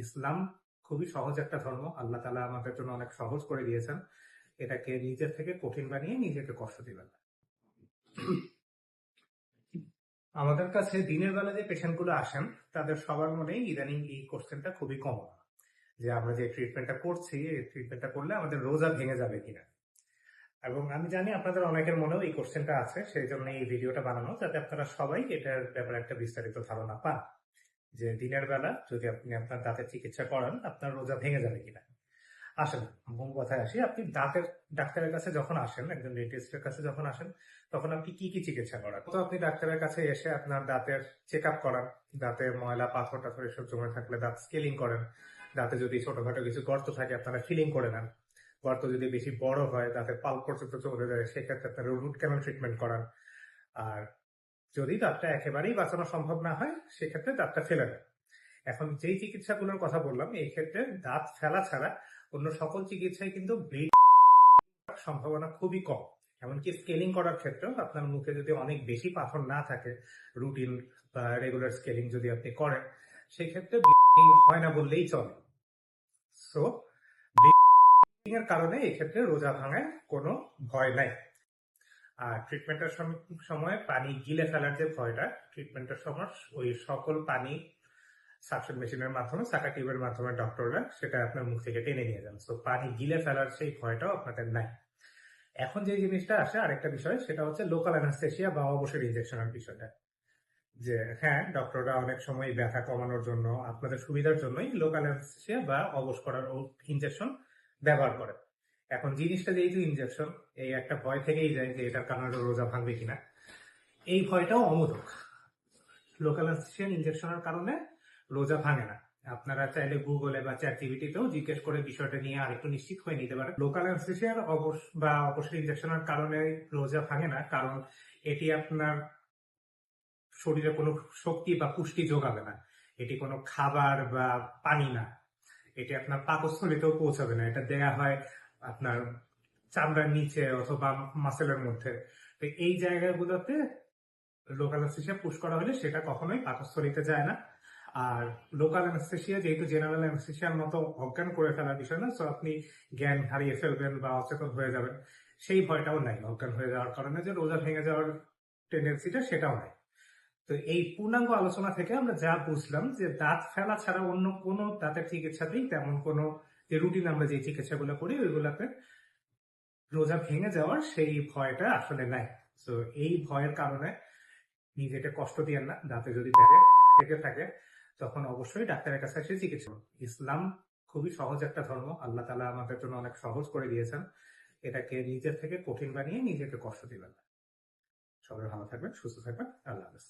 ইসলাম খুবই সহজ একটা ধর্ম। আল্লাহ তাআলা আমাদের জন্য অনেক সহজ করে দিয়েছেন। এটাকে নিজের থেকে কঠিন বানিয়ে নিজেকে কষ্ট দিবেন না। আমাদের কাছে দিনের বেলা যে পেশেন্ট গুলো আসেন তাদের সবার মনেই ইদানিং এই কোশ্চেনটা খুবই কমন, যে আমরা যে ট্রিটমেন্টটা করছি এই ট্রিটমেন্টটা করলে আমাদের রোজা ভেঙে যাবে কিনা। এবং আমি জানি আপনাদের অনেকের মনেও এই কোশ্চেনটা আছে, সেই জন্য এই ভিডিওটা বানানো, যাতে আপনারা সবাই এটার ব্যাপারে একটা বিস্তারিত ধারণা পান যে দিনের বেলা যদি আপনি আপনার দাঁতের চিকিৎসা করান আপনার রোজা ভেঙে যাবে কিনা। আসেন মূল কথায় আসি, আপনি দাঁতের ডাক্তারের কাছে যখন আসেন, একজন ডেন্টিস্টের কাছে যখন আসেন, তখন আপনি কি কি চিকিৎসা করান? তো আপনি ডাক্তারের কাছে এসে আপনার দাঁতের চেক আপ করান, দাঁতে ময়লা পাথর টাথর এসব জমে থাকলে দাঁত স্কেলিং করেন, দাঁতে যদি ছোটখাটো কিছু গর্ত থাকে আপনারা ফিলিং করে নেন, গর্ত যদি বেশি বড় হয় দাঁতের পাল্প পর্যন্ত চলে যায় সেক্ষেত্রে আপনারা রুট ক্যানাল ট্রিটমেন্ট করান। আর যদি দাঁতটা একেবারেই বাঁচানো সম্ভব না হয় সেক্ষেত্রে দাঁতটা ফেলে দেন। এখন যেই চিকিৎসাগুলোর কথা বললাম এই ক্ষেত্রে দাঁত ফেলা ছাড়া অন্য সকল চিকিৎসায় কিন্তু ব্লিড সম্ভাবনা খুবই কম। এমনকি স্কেলিং করার ক্ষেত্রেও আপনার মুখে যদি অনেক বেশি পাথর না থাকে, রুটিন বা রেগুলার স্কেলিং যদি আপনি করেন, সেই ক্ষেত্রে ব্লিডিং হয় না বললেই চলে। সো ব্লিডিং এর কারণে এই ক্ষেত্রে রোজা ভাঙায় কোনো ভয় নাই। আর ট্রিটমেন্টের সময় পানি গিলে ফেলার যে ভয়টা, ট্রিটমেন্টের সময় ওই সকল পানি সাকশন মেশিনের মাধ্যমে, সাকা টিউবের মাধ্যমে ডক্টররা সেটা আপনার মুখ থেকে টেনে নিয়ে যান। তো পানি গিলে ফেলার সেই ভয়টাও আপনাদের নাই। এখন যে জিনিসটা আসে আরেকটা বিষয়, সেটা হচ্ছে লোকাল অ্যানাস্থেসিয়া বা অবসর ইনজেকশনের বিষয়টা। যে হ্যাঁ, ডক্টররা অনেক সময় ব্যথা কমানোর জন্য আপনাদের সুবিধার জন্যই লোকাল অ্যানাস্থেসিয়া বা অবশ করার ইনজেকশন ব্যবহার করে। এখন জিনিসটা যেহেতু ইনজেকশন, এই একটা ভয় থেকেই যায় যে এটার কারণে রোজা ভাঙবে কিনা। এই ভয়টাও অমূলক। লোকাল অ্যানাস্থেসিয়া ইনজেকশনের কারণে রোজা ভাঙে না। আপনারা চাইলে গুগলে বা চ্যাট জিপিটিতেও জিজ্ঞেস করে বিষয়টা নিয়ে আরেকটু নিশ্চিত হয়ে নিতে পারেন। লোকাল অ্যানাস্থেসিয়ার অবশ্যই ইনজেকশনের কারণে রোজা ভাঙে না, কারণ এটি আপনার শরীরে কোনো শক্তি বা পুষ্টি যোগাবে না। এটি কোনো খাবার বা পানি না, এটি আপনার পাকস্থলীতেও পৌঁছাবে না। এটা দেয়া হয় আপনার চামড়ার নিচে অথবা মাসেলের মধ্যে। তো এই জায়গাগুলোতে লোকাল অ্যানেস্থেসিয়া পুশ করা হলে সেটা কখনোই পাকস্থলীতে যায় না। আর লোকাল অ্যানেস্থেসিয়া যেহেতু জেনারেল অ্যানেস্থেসিয়ার মতো অজ্ঞান করে ফেলার বিষয় না, তো আপনি জ্ঞান হারিয়ে ফেলবেন বা অচেতন হয়ে যাবেন সেই ভয়টাও নাই। অজ্ঞান হয়ে যাওয়ার কারণে যে রোজা ভেঙে যাওয়ার টেন্ডেন্সিটা সেটাও নাই। তো এই পূর্ণাঙ্গ আলোচনা থেকে আমরা যা বুঝলাম যে দাঁত ফেলা ছাড়া অন্য কোনো দাঁতের চিকিৎসাতেই তেমন কোনো, যে রুটিন আমরা যে চিকিৎসাগুলো করি ওইগুলোতে রোজা ভেঙে যাওয়ার সেই ভয়টা আসলে নাই। তো এই ভয়ের কারণে নিজেকে কষ্ট দিয়েন না। দাঁতে যদি থেকে থাকে তখন অবশ্যই ডাক্তারের কাছে এসে চিকিৎসা করুন। ইসলাম খুবই সহজ একটা ধর্ম। আল্লাহ তাআলা আমাদের জন্য অনেক সহজ করে দিয়েছেন। এটাকে নিজের থেকে কঠিন বানিয়ে নিজেকে কষ্ট দিবেন না। সবাই ভালো থাকবেন, সুস্থ থাকবেন। আল্লাহ হাফেজ।